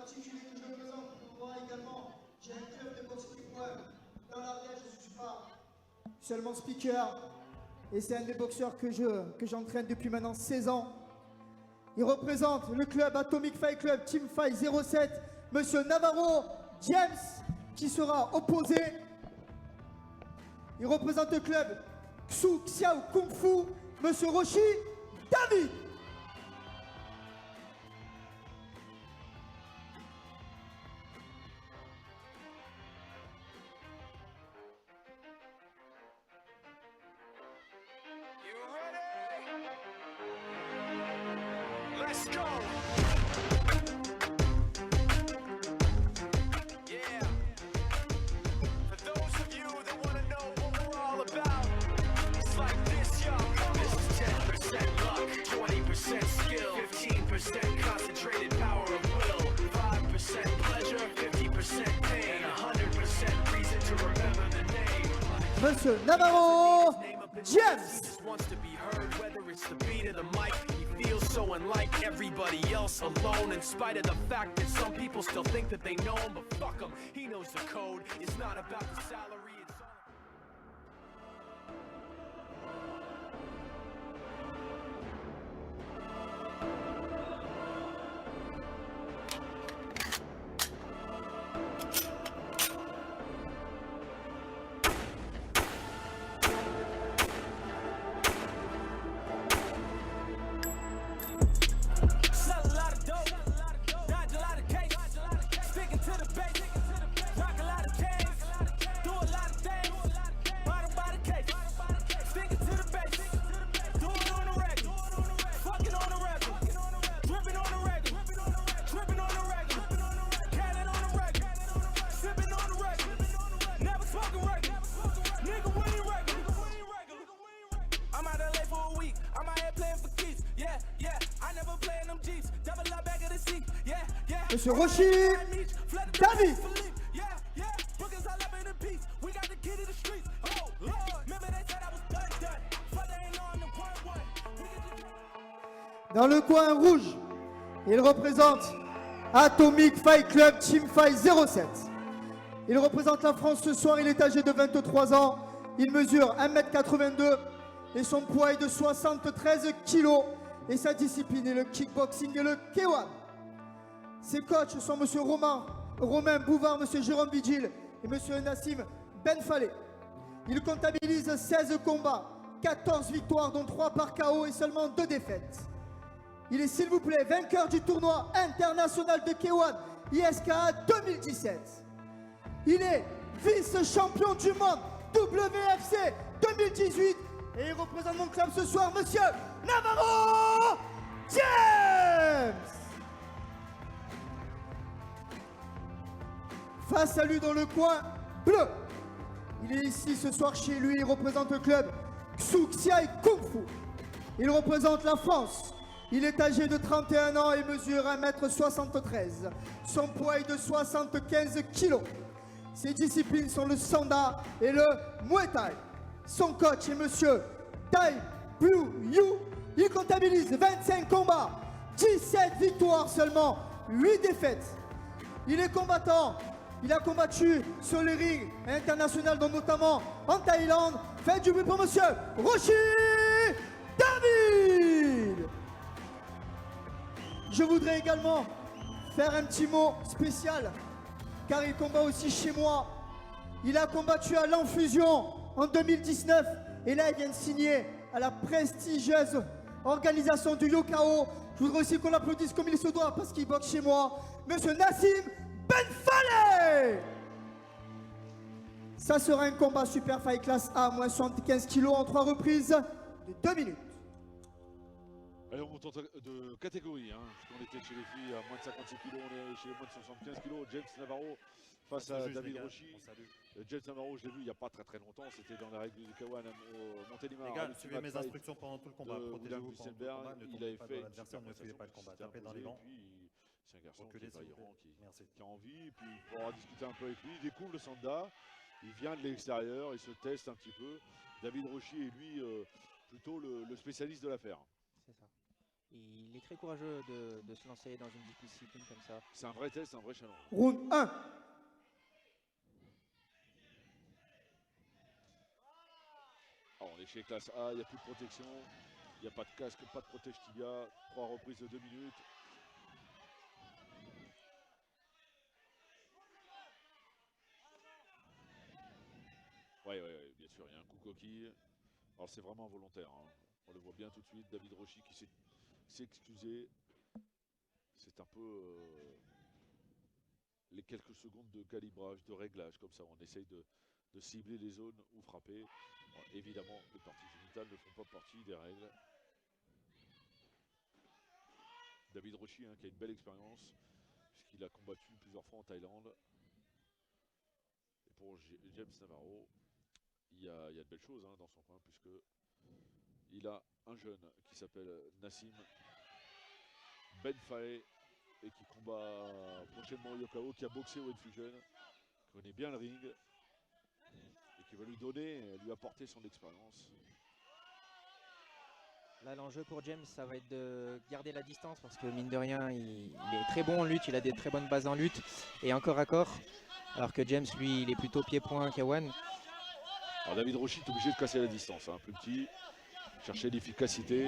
particulier que je représente, on voit également, j'ai un club de boxe kickboxing. Dans l'Ariège, je ne suis pas seulement speaker, et c'est un des boxeurs que j'entraîne depuis maintenant 16 ans. Il représente le club Atomic Fight Club Team Fight 07, Monsieur Navarro James, qui sera opposé. Il représente le club Xu Xiao Kung Fu, Monsieur Roshi David. Let's go! Yeah. For those of you that want to know what we're all about, it's like this, yo. This is 10% luck, 20% skill, 15% concentrated power of will, 5% pleasure, 50% pain, and 100% reason to remember the name. Monsieur Navarro James. Just wants to be heard, whether it's the beat of the mic. He feels so unlike everybody else, alone, in spite of the fact that some people still think that they know him, but fuck him, he knows the code. It's not about the salary, it's all... Sell a lot of dope, dodge a lot of cake, sticking to the bait, rock a lot of chains, do a lot of things, bottom by the case, sticking to the bait, do it on the regular, fucking on the regular, dripping on the regular, tripping on the regular, cannon on the regular, sipping on the regular, never smoking regular, nigga we ain't regular. I'm out LA for a week, I'm out here playing for keeps, yeah, I never play in them Jeeps, double up back of the seat, yeah. Monsieur Roshi David. Yeah, bookings all up in the piece, we got the key to the streets, oh Lord, remember they said I was done, but they ain't on the one, we get the... Dans le coin rouge, il représente Atomic Fight Club Team Fight 07. Il représente la France ce soir, il est âgé de 23 ans, il mesure 1m82 et son poids est de 73 kg et sa discipline est le kickboxing et le K1. Ses coachs sont Monsieur Romain Bouvard, Monsieur Jérôme Vigil et Monsieur Nassim Benfalé. Il comptabilise 16 combats, 14 victoires dont 3 par KO et seulement 2 défaites. Il est s'il vous plaît vainqueur du tournoi international de K1 ISKA 2017. Il est vice-champion du monde WFC 2018 et il représente mon club ce soir, Monsieur Navarro James. Face à lui dans le coin bleu, il est ici ce soir chez lui, il représente le club Xu Xiai Kung Fu. Il représente la France. Il est âgé de 31 ans et mesure 1m73. Son poids est de 75 kg. Ses disciplines sont le Sanda et le Muay Thai. Son coach est Monsieur Tai Blue Yu. Il comptabilise 25 combats, 17 victoires seulement, 8 défaites. Il est combattant. Il a combattu sur les rings internationaux, dont notamment en Thaïlande. Faites du bruit pour Monsieur Roshi David. Je voudrais également faire un petit mot spécial, car il combat aussi chez moi. Il a combattu à l'Enfusion en 2019 et là il vient de signer à la prestigieuse organisation du Yokao. Je voudrais aussi qu'on l'applaudisse comme il se doit parce qu'il boxe chez moi, Monsieur Nassim Benfalé. Ça sera un combat Super Fight Class A, moins 75 kg en 3 reprises de 2 minutes. Allez, on monte de catégorie, hein, parce qu'on était chez les filles à moins de 56 kg, on est chez les moins de 75 kg. James Navarro face à David Roshi. James Navarro, je l'ai vu il n'y a pas très longtemps, c'était dans la règle du K1 au Montélimar. Les gars, suivez mes instructions pendant tout le combat. Protégez-vous pendant tout le combat, ne il avait tombez pas fait dans l'adversaire, ne fuyez pas le combat. Tapez dans les gants. C'est un garçon Reculez, qui est vaillant, Merci. qui a envie, et puis on pourra discuter un peu avec lui. Il découvre le Sanda, il vient de l'extérieur, il se teste un petit peu. David Roshi est lui plutôt le spécialiste de l'affaire. C'est ça. Il est très courageux de se lancer dans une discipline comme ça. C'est un vrai test, un vrai challenge. Round 1. Alors, on est chez classe A, il n'y a plus de protection, il n'y a pas de casque, pas de protège tibia, 3 reprises de 2 minutes. Ouais, bien sûr, il y a un coup coquille. Alors c'est vraiment involontaire, hein. On le voit bien tout de suite, David Rochy qui s'est excusé. C'est un peu les quelques secondes de calibrage, de réglage, comme ça, on essaye de cibler les zones où frapper. Bon, évidemment, les parties génitales ne font pas partie des règles. David Rochy, hein, qui a une belle expérience, puisqu'il a combattu plusieurs fois en Thaïlande. Et pour James Navarro, il y a de belles choses, hein, dans son coin, puisque il a un jeune qui s'appelle Nassim Ben Faé et qui combat prochainement au Yokao, qui a boxé au Fusion, qui connaît bien le ring et qui va lui donner, lui apporter son expérience. Là, l'enjeu pour James, ça va être de garder la distance parce que mine de rien, il est très bon en lutte, il a des très bonnes bases en lutte et en corps à corps. Alors que James, lui, il est plutôt pied-point Kawan. Alors David Rochy est obligé de casser la distance, hein, plus petit, chercher l'efficacité.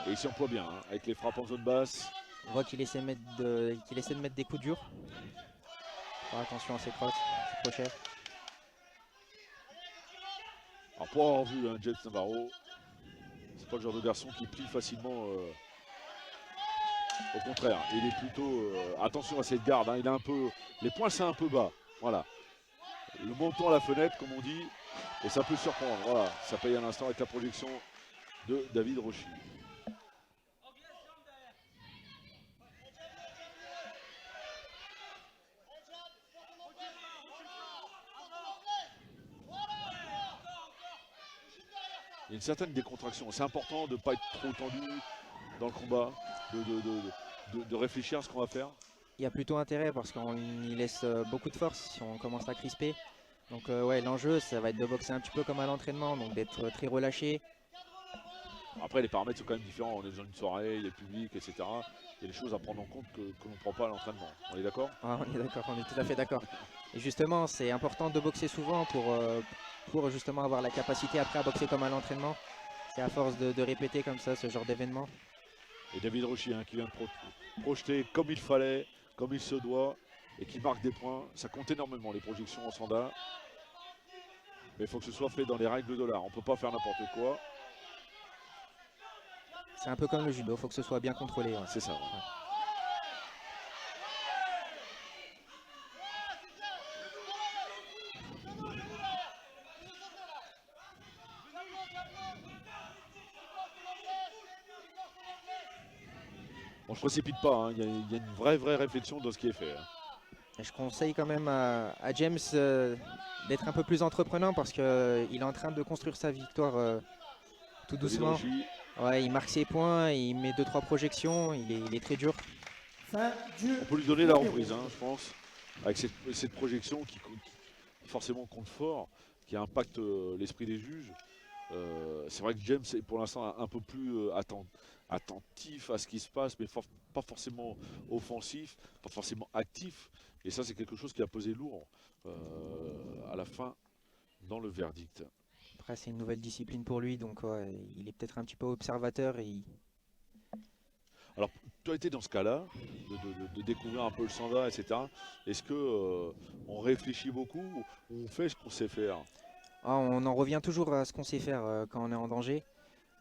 Et il s'y emploie bien, hein, avec les frappes en zone basse. On voit qu'il essaie, essaie de mettre des coups durs. Faire attention à ses crosses, ses crochets. Alors pour avoir vu James Navarro, c'est pas le genre de garçon qui plie facilement. Au contraire, il est plutôt... attention à cette garde, hein, il a un peu... Les poings c'est un peu bas, voilà. Le menton à la fenêtre, comme on dit, et ça peut surprendre. Voilà, ça paye à l'instant avec la projection de David Rochy. Il y a une certaine décontraction. C'est important de ne pas être trop tendu dans le combat, de réfléchir à ce qu'on va faire. Il y a plutôt intérêt parce qu'on y laisse beaucoup de force si on commence à crisper. Donc ouais, l'enjeu, ça va être de boxer un petit peu comme à l'entraînement, donc d'être très relâché. Après, les paramètres sont quand même différents. On est dans une soirée, il y a le public, etc. Il y a des choses à prendre en compte que l'on ne prend pas à l'entraînement. On est d'accord? Ah, on est d'accord, on est tout à fait d'accord. Et justement, c'est important de boxer souvent pour justement avoir la capacité après à boxer comme à l'entraînement. C'est à force de répéter comme ça ce genre d'événement. Et David Rochy, hein, qui vient de projeter comme il fallait, comme il se doit, et qui marque des points. Ça compte énormément, les projections en sanda. Mais il faut que ce soit fait dans les règles de l'art. On ne peut pas faire n'importe quoi. C'est un peu comme le judo, il faut que ce soit bien contrôlé. Ouais. C'est ça. Ouais. On ne se précipite pas, hein. Il y a une vraie réflexion dans ce qui est fait. Hein. Et je conseille quand même à James d'être un peu plus entreprenant parce qu'il est en train de construire sa victoire tout doucement. Ouais, il marque ses points, il met 2-3 projections, il est très dur. On peut lui donner la reprise, hein, je pense, avec cette projection qui forcément compte fort, qui impacte l'esprit des juges. C'est vrai que James est pour l'instant un peu plus attentif à ce qui se passe, mais pas forcément offensif, pas forcément actif. Et ça, c'est quelque chose qui a pesé lourd à la fin dans le verdict. Après, c'est une nouvelle discipline pour lui, donc ouais, il est peut-être un petit peu observateur. Alors, tu as été dans ce cas-là, de découvrir un peu le sanda, etc. Est-ce que on réfléchit beaucoup ou on fait ce qu'on sait faire? On en revient toujours à ce qu'on sait faire quand on est en danger.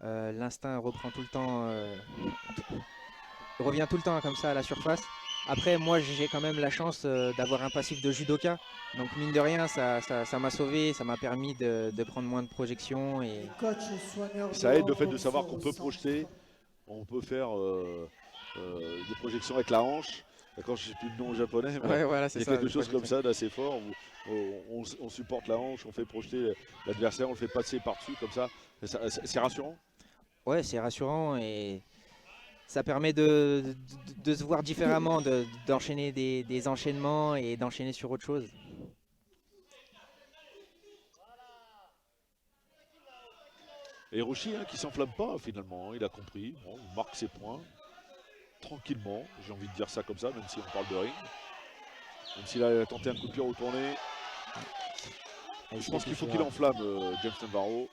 L'instinct reprend tout le temps, revient tout le temps comme ça à la surface. Après, moi, j'ai quand même la chance d'avoir un passif de judoka. Donc, mine de rien, ça m'a sauvé, ça m'a permis de prendre moins de projections. Et... Ça aide le fait de savoir qu'on peut projeter, on peut faire des projections avec la hanche. Quand je ne sais plus le nom japonais, mais ouais, voilà, il y a quelque chose comme ça d'assez fort où on supporte la hanche, on fait projeter l'adversaire, on le fait passer par-dessus comme ça. C'est rassurant? Ouais, c'est rassurant et ça permet de se voir différemment, d'enchaîner des enchaînements et d'enchaîner sur autre chose. Et Hiroshi hein, qui s'enflamme pas finalement, il a compris, bon, il marque ses points tranquillement, j'ai envie de dire ça comme ça, même si on parle de ring. Même s'il a tenté un coup de pied retourné. Je pense qu'il faut qu'il enflamme James Navarro.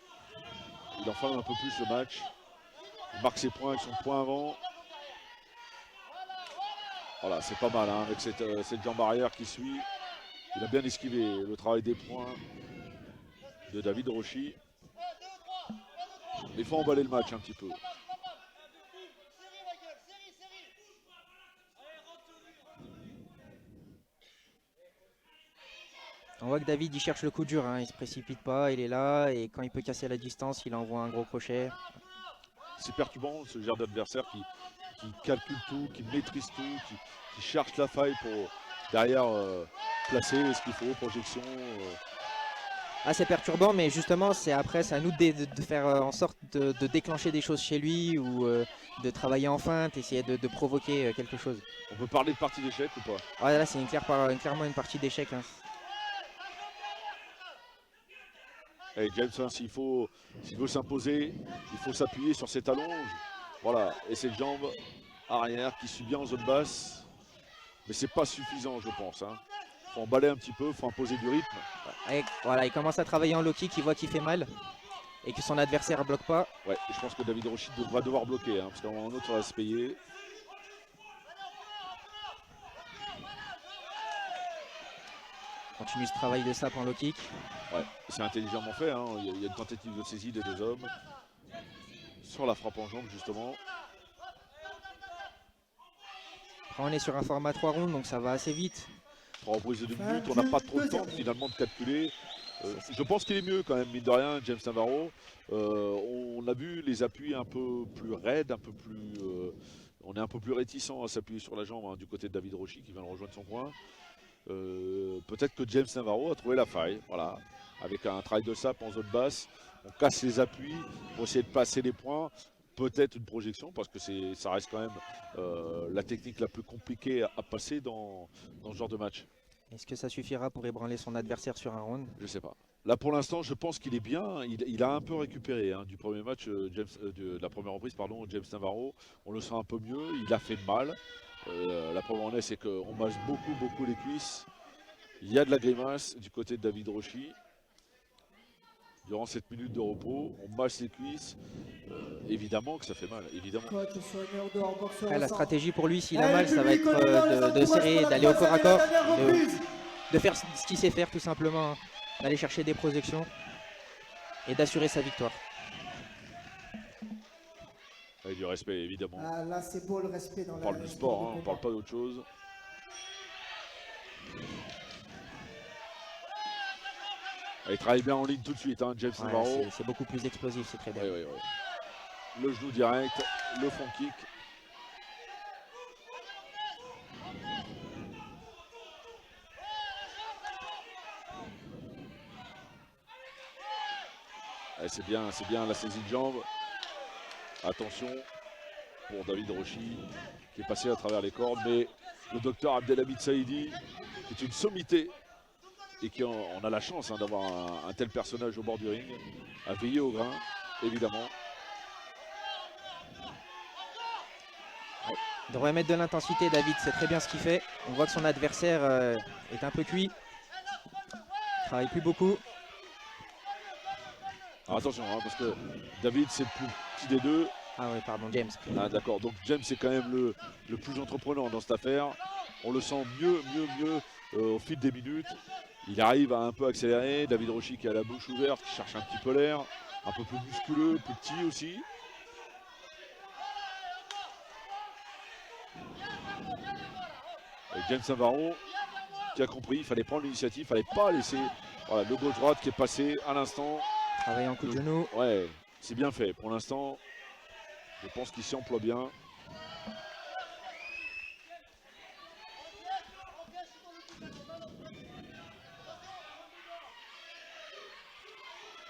Il enflamme un peu plus le match. Il marque ses points avec son point avant. Voilà, c'est pas mal hein, avec cette jambe arrière qui suit. Il a bien esquivé le travail des points de David Hiroshi. Il faut emballer le match un petit peu. On voit que David il cherche le coup dur, hein. Il se précipite pas, il est là et quand il peut casser la distance, il envoie un gros crochet. C'est perturbant ce genre d'adversaire qui calcule tout, qui maîtrise tout, qui cherche la faille pour derrière placer ce qu'il faut, projection. Ah, c'est perturbant, mais justement c'est à nous de faire en sorte de déclencher des choses chez lui ou de travailler en feinte, essayer de provoquer quelque chose. On peut parler de partie d'échec ou pas? Ah, là c'est clairement une partie d'échec. Hein. Et James, hein, s'il veut s'imposer, il faut s'appuyer sur ses talons. Voilà, et cette jambe arrière qui suit bien en zone basse. Mais c'est pas suffisant, je pense. Hein. Faut emballer un petit peu, faut imposer du rythme. Et voilà, il commence à travailler en low kick, il voit qu'il fait mal et que son adversaire ne bloque pas. Ouais, et je pense que David Hiroshi va devoir bloquer, hein, parce qu'à un moment ou l'autre, ça va se payer. Continue ce travail de sape en low kick. Ouais, c'est intelligemment fait. Hein. Il y a une tentative de saisie des deux hommes. Sur la frappe en jambe, justement. Après, on est sur un format 3 rounds, donc ça va assez vite. 3 reprises de 2 minutes, on n'a pas trop de temps finalement de calculer. Je pense qu'il est mieux quand même, mine de rien, James Navarro. On a vu les appuis un peu plus raides, un peu plus. On est un peu plus réticent à s'appuyer sur la jambe hein, du côté de David Hiroshi qui vient de rejoindre son coin. Peut-être que James Navarro a trouvé la faille, voilà, avec un travail de sape en zone basse, on casse les appuis pour essayer de passer les points, peut-être une projection parce que ça reste quand même la technique la plus compliquée à passer dans ce genre de match. Est-ce que ça suffira pour ébranler son adversaire sur un round? Je sais pas. Là pour l'instant je pense qu'il est bien, il a un peu récupéré hein, du premier match, de la première reprise, pardon, James Navarro, on le sent un peu mieux, il a fait mal. La preuve en est, c'est qu'on masse beaucoup les cuisses. Il y a de la grimace du côté de David Hiroshi. Durant cette minute de repos, on masse les cuisses. Évidemment que ça fait mal, évidemment. Après, la stratégie pour lui, s'il a mal, ça va être de serrer, d'aller au corps à corps, de faire ce qu'il sait faire tout simplement, hein, d'aller chercher des projections et d'assurer sa victoire. Avec du respect, évidemment. Ah, là, c'est beau le respect dans on parle du sport, hein, on parle pas d'autre chose. Il travaille bien en ligne tout de suite, hein, James Navarro. C'est beaucoup plus explosif, c'est très bien. Ouais. Le genou direct, le front kick. C'est bien la saisie de jambe. Attention pour David Hiroshi qui est passé à travers les cordes, mais le docteur Abdelhamid Saïdi qui est une sommité et qui on a la chance hein, d'avoir un tel personnage au bord du ring, à veiller au grain, évidemment. Il devrait mettre de l'intensité, David, c'est très bien ce qu'il fait. On voit que son adversaire est un peu cuit, il travaille plus beaucoup. Alors attention, hein, parce que David c'est le plus petit des deux. Ah oui, pardon, James. Ah d'accord, donc James c'est quand même le plus entreprenant dans cette affaire. On le sent mieux au fil des minutes. Il arrive à un peu accélérer. David Hiroshi qui a la bouche ouverte, qui cherche un petit peu l'air, un peu plus musculeux, plus petit aussi. Et James Navarro qui a compris, il fallait prendre l'initiative, il fallait pas laisser voilà, le gauche-droite qui est passé à l'instant. Travailler en coup de genou. Ouais, c'est bien fait. Pour l'instant, je pense qu'il s'y emploie bien.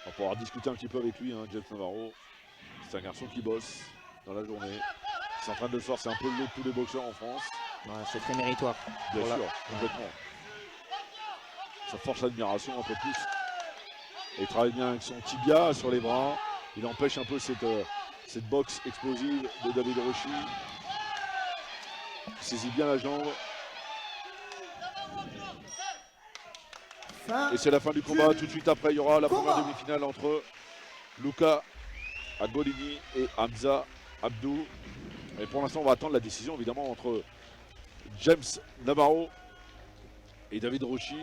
On va pouvoir discuter un petit peu avec lui, hein, James Navarro. C'est un garçon qui bosse dans la journée. Il s'entraîne de soir, c'est un peu le lot de tous les boxeurs en France. Ouais, c'est très méritoire. Bien sûr, complètement. Ça force l'admiration un peu plus. Et il travaille bien avec son tibia sur les bras. Il empêche un peu cette boxe explosive de David Rochy. Il saisit bien la jambe. Et c'est la fin du combat. Tout de suite après, il y aura la première demi-finale entre Luca Agolini et Hamza Abdou. Et pour l'instant, on va attendre la décision évidemment entre James Navarro et David Rochy.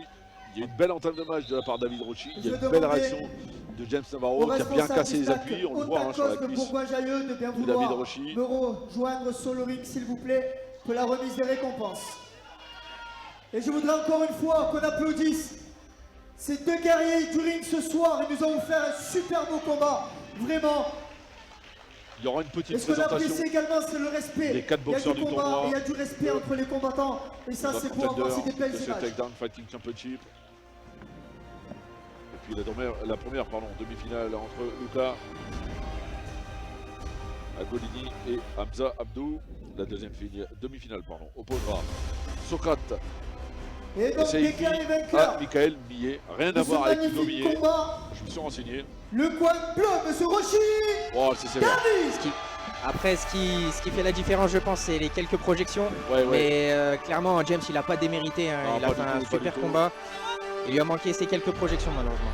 Il y a une belle entame de match de la part de David Rochy. Il y a une belle réaction de James Navarro qui a bien cassé les appuis. On le voit sur la cuisse de David Rochy. Me rejoindre sur le ring, s'il vous plaît, pour la remise des récompenses. Et je voudrais encore une fois qu'on applaudisse ces deux guerriers du ring ce soir. Ils nous ont offert un super beau combat. Vraiment. Il y aura une petite et ce qu'on présentation apprécie également, c'est le respect. des 4 boxeurs du tournoi. Il y a du respect entre les combattants. Et ça, c'est pour avoir des belles images. Takedown Fighting Championship. Et puis la première demi-finale entre Luca Agolini et Hamza Abdou. La deuxième demi-finale opposera Socrate et donc, déclaré vainqueur. Michael Millet. Rien à voir avec Hugo Millet. Je me suis renseigné. Le coin bleu, monsieur Rochy. Oh, c'est sévère. Après, ce qui fait la différence, je pense, c'est les quelques projections. Mais clairement, James, il n'a pas démérité. Hein. Il a fait un super combat. Il lui a manqué ces quelques projections, malheureusement.